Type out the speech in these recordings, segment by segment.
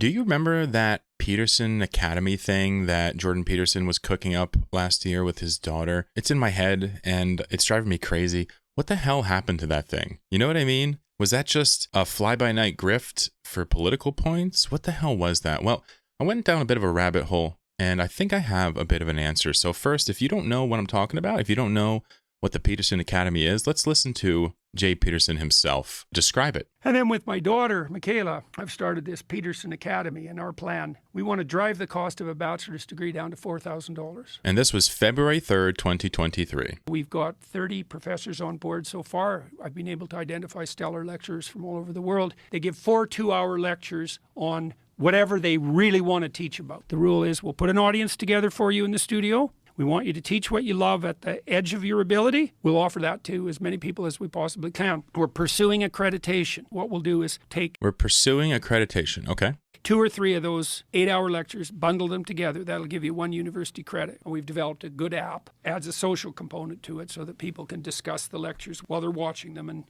Do you remember that Peterson Academy thing that Jordan Peterson was cooking up last year with his daughter? It's in my head and it's driving me crazy. What the hell happened to that thing? You know what I mean? Was that just a fly-by-night grift for political points? What the hell was that? Well, I went down a bit of a rabbit hole and I think I have a bit of an answer. So first, if you don't know what I'm talking about, if you don't know what the Peterson Academy is, let's listen to Jay Peterson himself describe it. And then with my daughter, Michaela, I've started this Peterson Academy, and our plan, we want to drive the cost of a bachelor's degree down to $4,000. And this was February 3rd, 2023. We've got 30 professors on board so far. I've been able to identify stellar lecturers from all over the world. They give 4 two-hour lectures on whatever they really want to teach about. The rule is we'll put an audience together for you in the studio. We want you to teach what you love at the edge of your ability. We'll offer that to as many people as we possibly can. We're pursuing accreditation. What we'll do is We're pursuing accreditation, okay. 2 or 3 of those 8-hour lectures, bundle them together. That'll give you 1 university credit. And we've developed a good app, adds a social component to it so that people can discuss the lectures while they're watching them and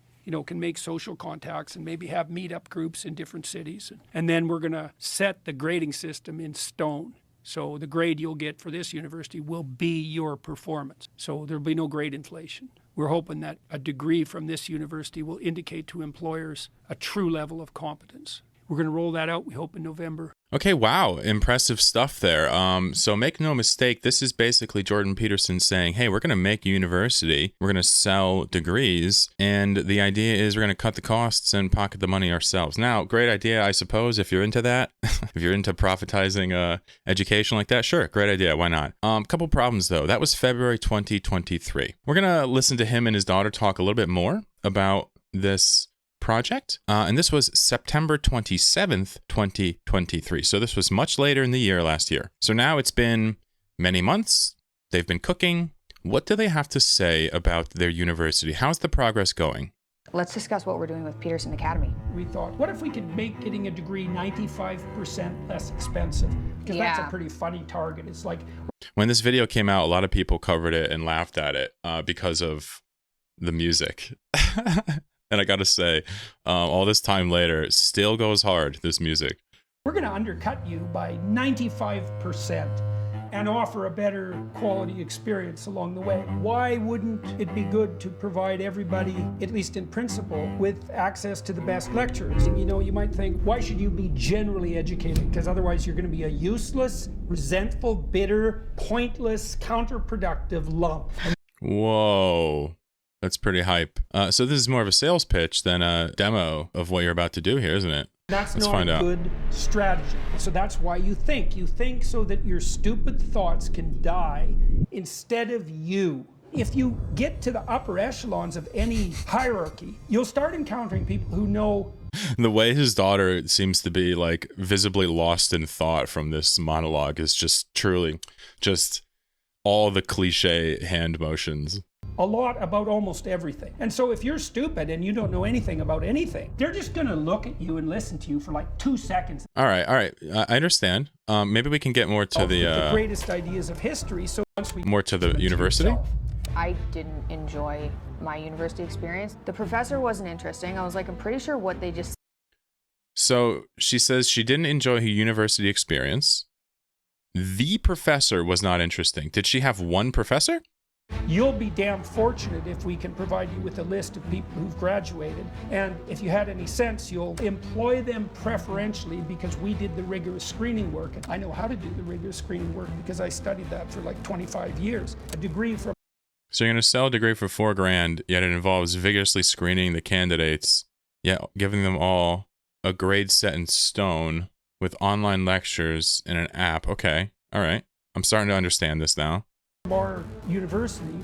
can make social contacts and maybe have meetup groups in different cities. And then we're going to set the grading system in stone. So the grade you'll get for this university will be your performance. So there'll be no grade inflation. We're hoping that a degree from this university will indicate to employers a true level of competence. We're going to roll that out, we hope, in November. Okay, wow, impressive stuff there. So make no mistake, this is basically Jordan Peterson saying, hey, we're going to make a university, we're going to sell degrees, and the idea is we're going to cut the costs and pocket the money ourselves. Now, great idea, I suppose, if you're into that, if you're into profitizing education like that, sure, great idea, why not? Couple problems, though. That was February 2023. We're going to listen to him and his daughter talk a little bit more about this project, and this was September 27th, 2023. So this was much later in the year last year. So now it's been many months. They've been cooking. What do they have to say about their university? How's the progress going? Let's discuss what we're doing with Peterson Academy. We thought, what if we could make getting a degree 95% less expensive? Because that's a pretty funny target. It's like, when this video came out, a lot of people covered it and laughed at it because of the music. And I gotta say, all this time later, it still goes hard, this music. We're gonna undercut you by 95% and offer a better quality experience along the way. Why wouldn't it be good to provide everybody, at least in principle, with access to the best lecturers? You might think, why should you be generally educated? Because otherwise you're gonna be a useless, resentful, bitter, pointless, counterproductive lump. Whoa. That's pretty hype. So this is more of a sales pitch than a demo of what you're about to do here, isn't it? That's not a good strategy. So that's why you think. You think so that your stupid thoughts can die instead of you. If you get to the upper echelons of any hierarchy, you'll start encountering people who know. The way his daughter seems to be like visibly lost in thought from this monologue is just truly just all the cliche hand motions. A lot about almost everything. And so if you're stupid and you don't know anything about anything, they're just going to look at you and listen to you for like 2 seconds. All right. I understand. Maybe we can get more to the greatest ideas of history. So once we more to the university. I didn't enjoy my university experience. The professor wasn't interesting. I was like, I'm pretty sure what they just. So she says she didn't enjoy her university experience. The professor was not interesting. Did she have one professor? You'll be damn fortunate if we can provide you with a list of people who've graduated. And if you had any sense, you'll employ them preferentially because we did the rigorous screening work. And I know how to do the rigorous screening work because I studied that for like 25 years. A degree from. So you're going to sell a degree for $4,000, yet it involves vigorously screening the candidates, yet giving them all a grade set in stone with online lectures and an app. Okay. All right. I'm starting to understand this now. Our university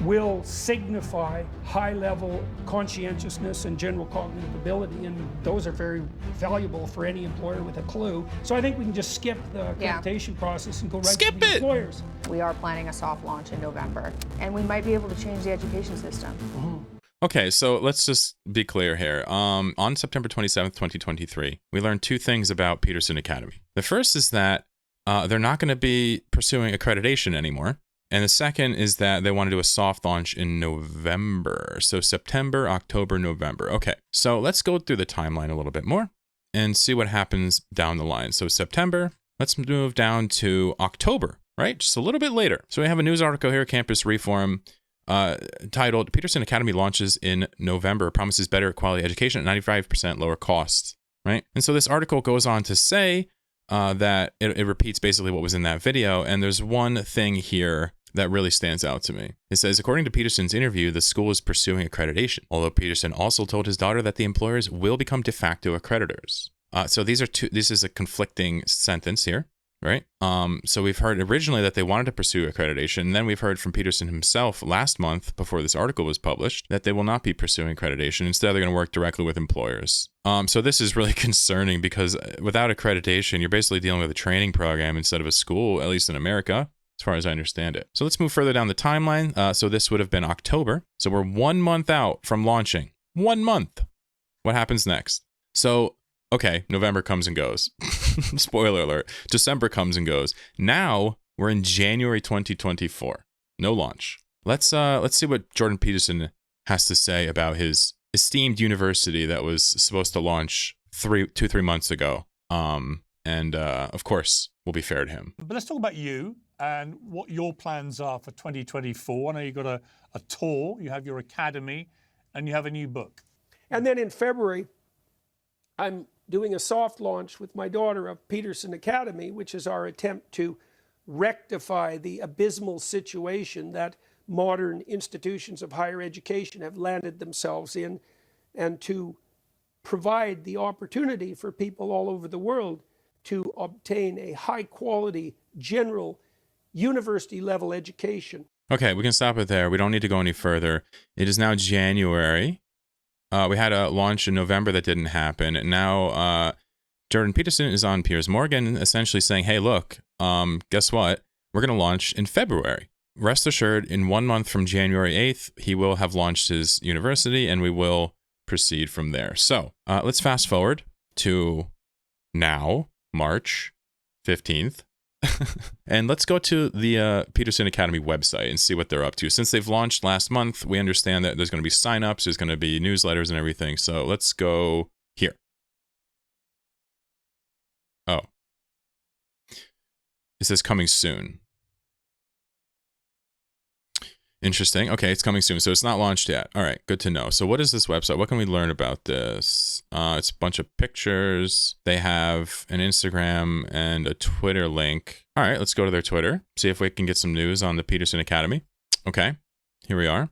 will signify high-level conscientiousness and general cognitive ability, and those are very valuable for any employer with a clue. So I think we can just skip the accreditation process and go right to the employers. We are planning a soft launch in November, and we might be able to change the education system. Mm-hmm. Okay, so let's just be clear here. On September 27th, 2023, we learned 2 things about Peterson Academy. The first is that they're not going to be pursuing accreditation anymore. And the second is that they want to do a soft launch in November. So September, October, November. Okay, so let's go through the timeline a little bit more. and see what happens down the line. So September, let's move down to October, right? Just a little bit later. So we have a news article here, Campus Reform, titled Peterson Academy launches in November, promises better quality education at 95% lower costs, right? And so this article goes on to say that it repeats basically what was in that video. And there's one thing here that really stands out to me. It says, according to Peterson's interview, the school is pursuing accreditation, although Peterson also told his daughter that the employers will become de facto accreditors. So this is a conflicting sentence here, right? So we've heard originally that they wanted to pursue accreditation, and then we've heard from Peterson himself last month, before this article was published, that they will not be pursuing accreditation. Instead, they're going to work directly with employers. So this is really concerning, because without accreditation, you're basically dealing with a training program instead of a school, at least in America, as far as I understand it. So let's move further down the timeline. So this would have been October. So we're 1 month out from launching. 1 month. What happens next? So, okay, November comes and goes. Spoiler alert. December comes and goes. Now we're in January 2024. No launch. Let's see what Jordan Peterson has to say about his esteemed university that was supposed to launch 3 months ago. Of course, we'll be fair to him. But let's talk about you and what your plans are for 2024. I know you've got a tour, you have your academy, and you have a new book. And then in February, I'm doing a soft launch with my daughter of Peterson Academy, which is our attempt to rectify the abysmal situation that modern institutions of higher education have landed themselves in, and to provide the opportunity for people all over the world to obtain a high quality general university level education. Okay, we can stop it there. We don't need to go any further. It is now January. We had a launch in November that didn't happen. And now Jordan Peterson is on Piers Morgan, essentially saying, hey, look, guess what? We're going to launch in February. Rest assured, in 1 month from January 8th, he will have launched his university, and we will proceed from there. So let's fast forward to now, March 15th. And let's go to the Peterson Academy website and see what they're up to. Since they've launched last month, we understand that there's going to be signups, there's going to be newsletters and everything. So let's go here. Oh. It says coming soon. Interesting. Okay, it's coming soon. So it's not launched yet. All right, good to know. So what is this website? What can we learn about this? It's a bunch of pictures. They have an Instagram and a Twitter link. All right, let's go to their Twitter, see if we can get some news on the Peterson Academy. Okay, here we are.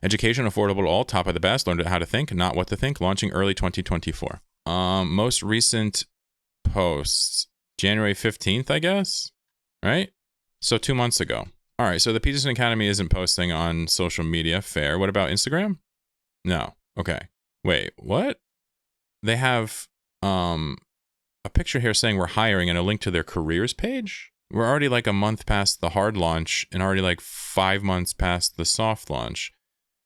Education affordable to all, top of the best. Learn how to think, not what to think. Launching early 2024. Most recent posts, January 15th, I guess, right? So 2 months ago. All right, so the Peterson Academy isn't posting on social media. Fair. What about Instagram? No. Okay. Wait, what? They have a picture here saying we're hiring and a link to their careers page. We're already like a month past the hard launch and already like 5 months past the soft launch.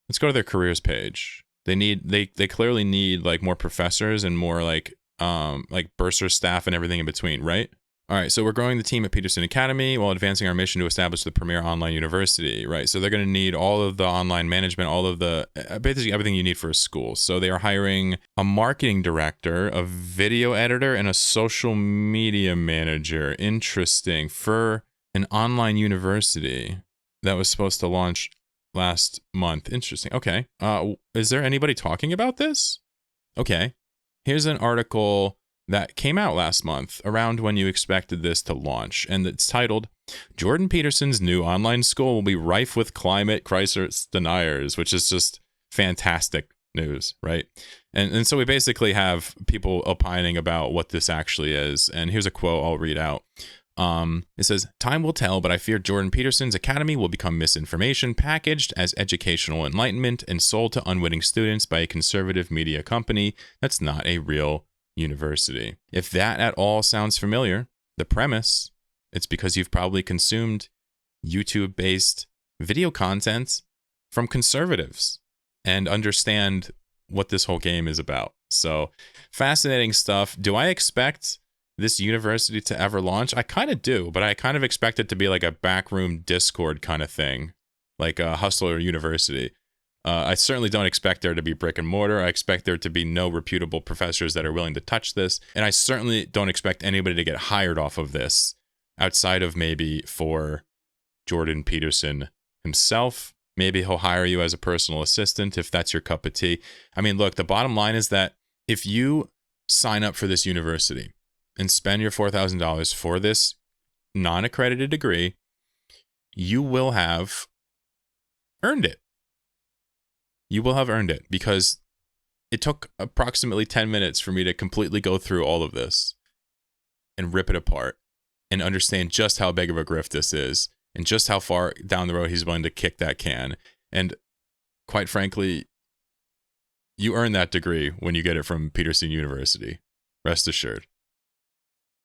Let's go to their careers page. They clearly need like more professors and more like bursar staff and everything in between, right? All right, so we're growing the team at Peterson Academy while advancing our mission to establish the premier online university, right? So they're going to need all of the online management, all of the, basically everything you need for a school. So they are hiring a marketing director, a video editor, and a social media manager. Interesting. For an online university that was supposed to launch last month. Interesting. Okay. Is there anybody talking about this? Okay. Here's an article that came out last month around when you expected this to launch. And it's titled, Jordan Peterson's new online school will be rife with climate crisis deniers, which is just fantastic news, right? And so we basically have people opining about what this actually is. And here's a quote I'll read out. It says, time will tell, but I fear Jordan Peterson's Academy will become misinformation packaged as educational enlightenment and sold to unwitting students by a conservative media company that's not a real university. If that at all sounds familiar, the premise, it's because you've probably consumed YouTube-based video content from conservatives and understand what this whole game is about. So fascinating stuff. Do I expect this university to ever launch? I kind of do, but I kind of expect it to be like a backroom Discord kind of thing, like a Hustler University. I certainly don't expect there to be brick and mortar. I expect there to be no reputable professors that are willing to touch this. And I certainly don't expect anybody to get hired off of this outside of maybe for Jordan Peterson himself. Maybe he'll hire you as a personal assistant if that's your cup of tea. I mean, look, the bottom line is that if you sign up for this university and spend your $4,000 for this non-accredited degree, you will have earned it. You will have earned it because it took approximately 10 minutes for me to completely go through all of this and rip it apart and understand just how big of a grift this is and just how far down the road he's willing to kick that can. And quite frankly, you earn that degree when you get it from Peterson University. Rest assured.